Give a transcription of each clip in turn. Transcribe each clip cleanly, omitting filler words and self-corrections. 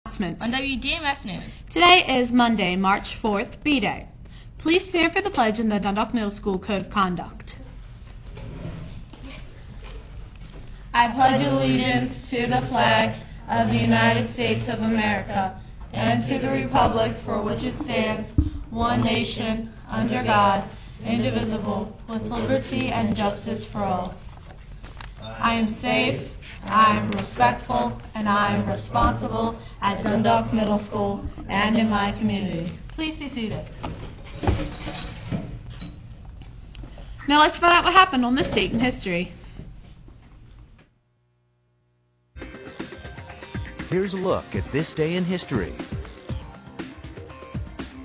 Announcements. On WDMS News. Today is Monday, March 4th, B-Day. Please stand for the pledge in the Dundalk Middle School Code of Conduct. I pledge allegiance to the flag of the United States of America and to the republic for which it stands, one nation, under God, indivisible, with liberty and justice for all. I am safe, I am respectful, and I am responsible at Dundalk Middle School and in my community. Please be seated. Now let's find out what happened on this date in history. Here's a look at this day in history.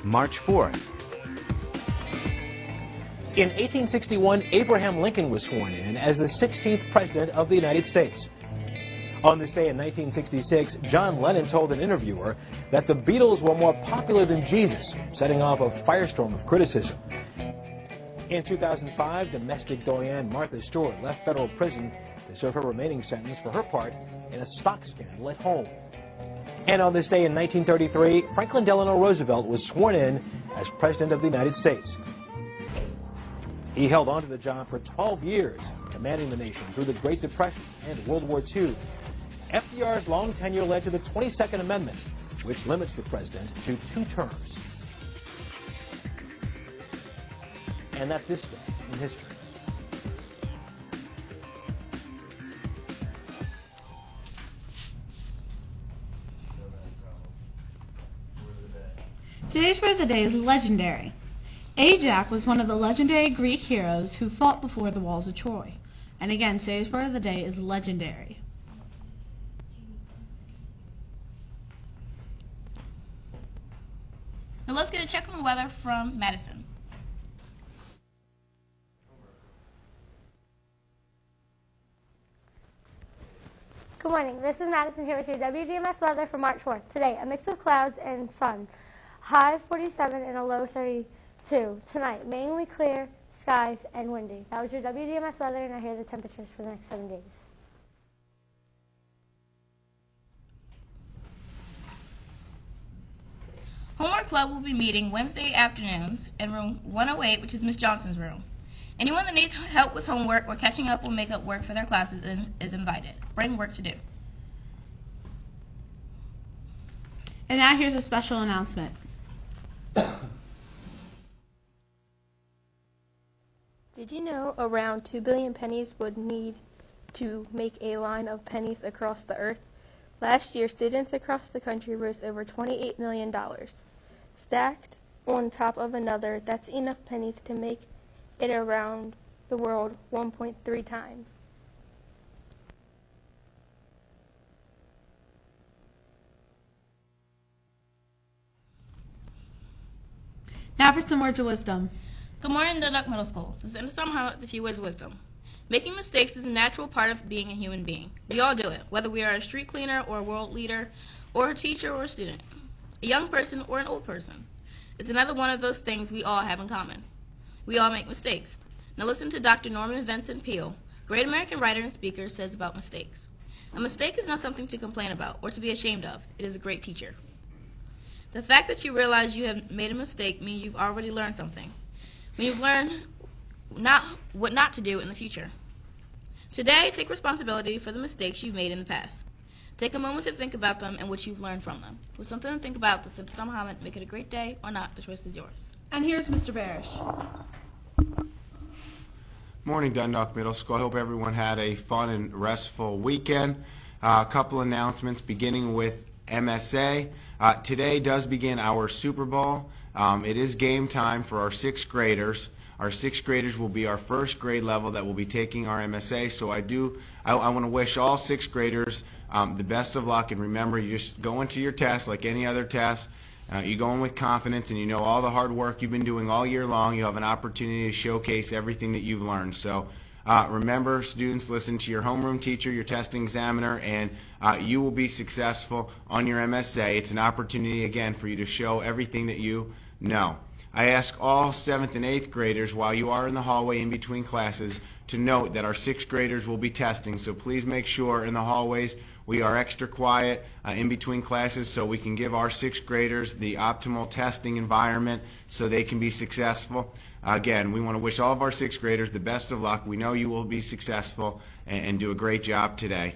March 4th. In 1861, Abraham Lincoln was sworn in as the 16th President of the United States. On this day in 1966, John Lennon told an interviewer that the Beatles were more popular than Jesus, setting off a firestorm of criticism. In 2005, domestic doyen Martha Stewart left federal prison to serve her remaining sentence for her part in a stock scandal at home. And on this day in 1933, Franklin Delano Roosevelt was sworn in as President of the United States. He held on to the job for 12 years, commanding the nation through the Great Depression and World War II. FDR's long tenure led to the 22nd Amendment, which limits the president to 2 terms. And that's this day in history. Today's word of the day is legendary. Ajax was one of the legendary Greek heroes who fought before the walls of Troy. And again, today's word of the day is legendary. Now let's get a check on the weather from Madison. Good morning. This is Madison here with your WDMS weather for March 4th. Today, a mix of clouds and sun. High 47 and a low 32. Tonight, mainly clear skies and windy. That was your WDMS weather, and here are the temperatures for the next 7 days. Homework Club will be meeting Wednesday afternoons in room 108, which is Miss Johnson's room. Anyone that needs help with homework or catching up or make up work for their classes is invited. Bring work to do. And now here's a special announcement. Did you know around 2 billion pennies would need to make a line of pennies across the earth? Last year, students across the country rose over $28 million. Stacked on top of another, that's enough pennies to make it around the world 1.3 times. Now for some words of wisdom. Good morning, Dundalk Middle School. This is somehow the few words of wisdom. Making mistakes is a natural part of being a human being. We all do it, whether we are a street cleaner or a world leader or a teacher or a student, a young person or an old person. It's another one of those things we all have in common. We all make mistakes. Now listen to Dr. Norman Vincent Peale, great American writer and speaker, says about mistakes. A mistake is not something to complain about or to be ashamed of. It is a great teacher. The fact that you realize you have made a mistake means you've already learned something. When you've learned what not to do in the future. Today, take responsibility for the mistakes you've made in the past. Take a moment to think about them and what you've learned from them. With something to think about that somehow make it a great day or not, the choice is yours. And here's Mr. Barish. Morning, Dundalk Middle School. I hope everyone had a fun and restful weekend. A couple announcements beginning with MSA. Today does begin our Super Bowl. It is game time for our 6th graders. Our 6th graders will be our first grade level that will be taking our MSA. So I want to wish all 6th graders the best of luck. And remember, you just go into your test like any other test. You go in with confidence, and you know all the hard work you've been doing all year long. You have an opportunity to showcase everything that you've learned. So remember, students, listen to your homeroom teacher, your testing examiner, and you will be successful on your MSA. It's an opportunity, again, for you to show everything that you know. I ask all 7th and 8th graders, while you are in the hallway in between classes, to note that our 6th graders will be testing, so please make sure in the hallways we are extra quiet in between classes so we can give our 6th graders the optimal testing environment so they can be successful. Again, we want to wish all of our 6th graders the best of luck. We know you will be successful and do a great job today.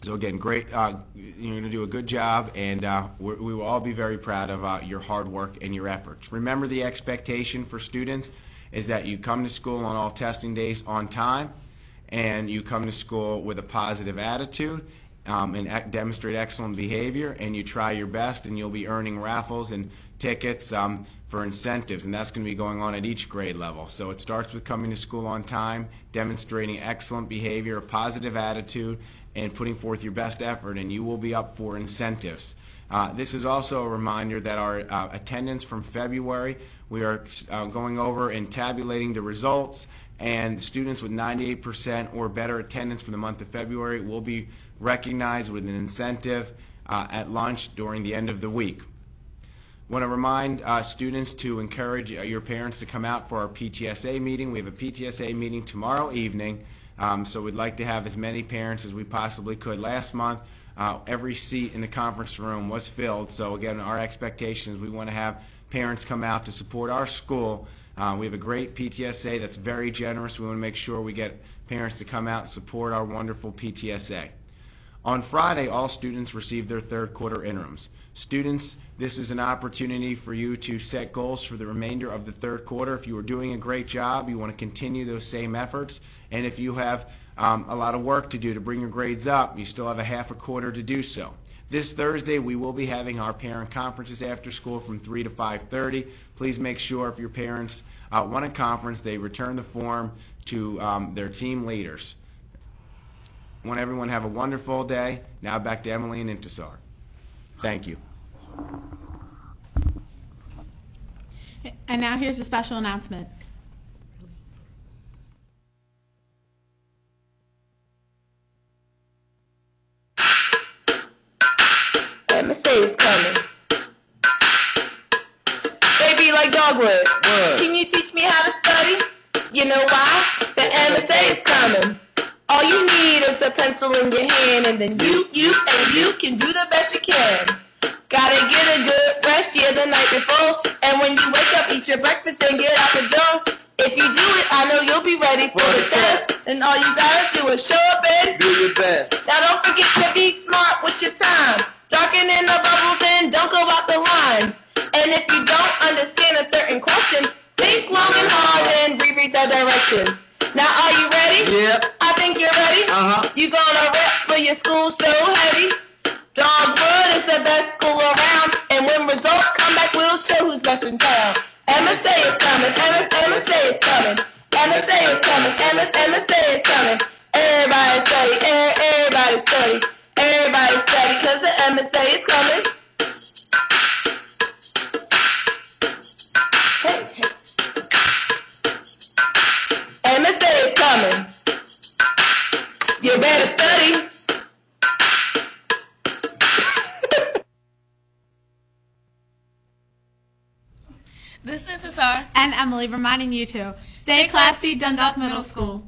So again, great. You're going to do a good job, and we will all be very proud of your hard work and your efforts. Remember, the expectation for students is that you come to school on all testing days on time, and you come to school with a positive attitude and demonstrate excellent behavior, and you try your best, and you'll be earning raffles and tickets for incentives, and that's going to be going on at each grade level. So it starts with coming to school on time, demonstrating excellent behavior, a positive attitude, and putting forth your best effort, and you will be up for incentives. This is also a reminder that our attendance from February, we are going over and tabulating the results, and students with 98% or better attendance for the month of February will be recognized with an incentive at lunch during the end of the week. I want to remind students to encourage your parents to come out for our PTSA meeting. We have a PTSA meeting tomorrow evening, so we'd like to have as many parents as we possibly could. Last month, every seat in the conference room was filled, so again, our expectation is we want to have parents come out to support our school. We have a great PTSA that's very generous. We want to make sure we get parents to come out and support our wonderful PTSA. On Friday, all students receive their 3rd quarter interims. Students, this is an opportunity for you to set goals for the remainder of the 3rd quarter. If you are doing a great job, you want to continue those same efforts. And if you have a lot of work to do to bring your grades up, you still have a half a quarter to do so. This Thursday, we will be having our parent conferences after school from 3 to 5:30. Please make sure if your parents want a conference, they return the form to their team leaders. I want everyone to have a wonderful day. Now back to Emily and Intisar. Thank you. And now here's a special announcement. MSA is coming. They be like Dogwood. Can you teach me how to study? You know why? The MSA is coming. All you need is a pencil in your hand, and then you can do the best you can. Gotta get a good rest, yeah, the night before. And when you wake up, eat your breakfast and get out the door. If you do it, I know you'll be ready for the test. And all you gotta do is show up and do your best. Now don't forget to be smart with your time. Darken in the bubbles and don't go out the lines. And if you don't understand a certain question, think long and hard and reread the directions. Now are you ready? Yep. I think you're ready. You gonna rep for your school so heavy. Dogwood is the best school around, and when results come back, we'll show who's best in town. MSA is coming, MSA is coming, MSA is coming, MSA is coming. Everybody study, everybody study, everybody study, cause the MSA is coming. MSA is coming. You better study. This is Intisar And Emily reminding you to stay classy, Dundalk Middle School.